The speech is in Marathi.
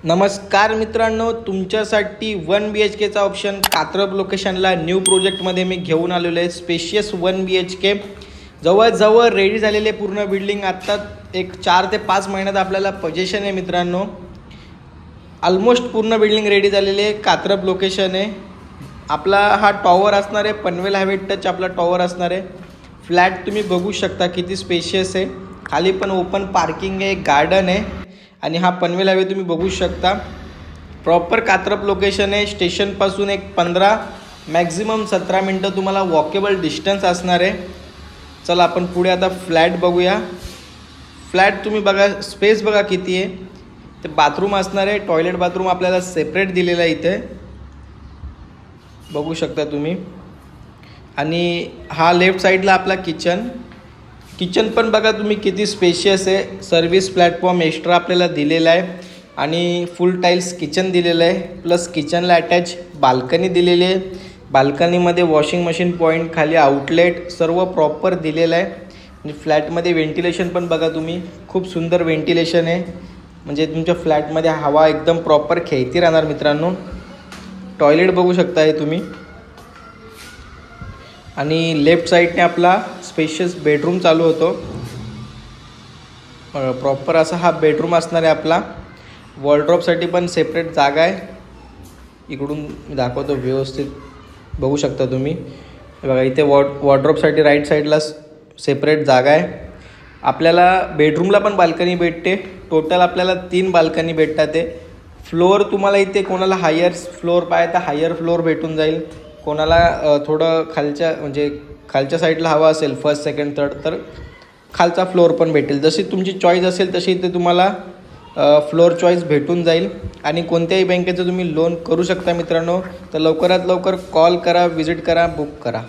नमस्कार मित्रांनो, तुमच्यासाठी 1 BHKचा ऑप्शन कात्रप लोकेशनला न्यू प्रोजेक्टमध्ये मी घेऊन आलेलो आहे. स्पेशियस 1 BHK जवळजवळ रेडी झालेले पूर्ण बिल्डिंग आत्ता एक 4 ते 5 महिन्यात आपल्याला पोझिशन आहे. मित्रांनो, ऑलमोस्ट पूर्ण बिल्डिंग रेडी झालेली आहे. कात्रप लोकेशन आहे. आपला हा टॉवर असणार आहे, पनवेल हायवे टच आपला टॉवर असणार आहे. फ्लॅट तुम्ही बघू शकता किती स्पेशियस आहे. खाली पण ओपन पार्किंग आहे, गार्डन आहे आणि हा पनवेल हायवे तुम्ही बघू शकता. प्रॉपर कात्रप लोकेशन आहे. स्टेशनपासून एक 15 मॅक्झिमम 17 मिनटं तुम्हाला वॉकेबल डिस्टन्स असणार आहे. चला आपण पुढे आता फ्लॅट बघूया. फ्लॅट तुम्ही बघा, स्पेस बघा किती आहे. ते बाथरूम असणार आहे, टॉयलेट बाथरूम आपल्याला सेपरेट दिलेलं आहे इथे बघू शकता तुम्ही. आणि हा लेफ्ट साईडला आपला किचन पण बघा तुम्ही किती स्पेशियस आहे. सर्व्हिस प्लॅटफॉर्म एक्स्ट्रा आपल्याला दिलेला आहे आणि फुल टाईल्स किचन दिलेलं आहे. प्लस किचनला अटॅच बाल्कनी दिलेली आहे. बाल्कनीमध्ये वॉशिंग मशीन पॉईंट, खाली आउटलेट सर्व प्रॉपर दिलेलं आहे. आणि फ्लॅटमध्ये व्हेंटिलेशन पण बघा तुम्ही, खूप सुंदर व्हेंटिलेशन आहे. म्हणजे तुमच्या फ्लॅटमध्ये हवा एकदम प्रॉपर खेळती राहणार. मित्रांनो, टॉयलेट बघू शकताय तुम्ही. आणि लेफ्ट साईडने आपला स्पेशियस बेडरूम चालू होतो. प्रॉपर असा हा बेडरूम असणार आहे आपला. वॉर्डरोबसाठी पण सेपरेट जागा आहे. इकडून मी दाखवतो व्यवस्थित बघू शकता तुम्ही. बघा इथे वॉर्डरोबसाठी राईट साईडला सेपरेट जागा आहे. आपल्याला बेडरूमला पण बाल्कनी भेटते. टोटल आपल्याला 3 बाल्कनी भेटतात. ते फ्लोअर तुम्हाला इथे कोणाला हायर फ्लोअर पाहिजे तर हायर फ्लोअर भेटून जाईल. कोणाला थोडं खालच्या साईडला हवा असेल, फर्स्ट सेकंड थर्ड, तर खालचा फ्लोअर पण भेटेल. जशी तुमची चॉईस असेल तशी इथे तुम्हाला फ्लोअर चॉईस भेटून जाईल. आणि कोणत्याही बँकेचं तुम्ही लोन करू शकता. मित्रांनो, तर लवकरात लवकर कॉल करा, विजिट करा, बुक करा.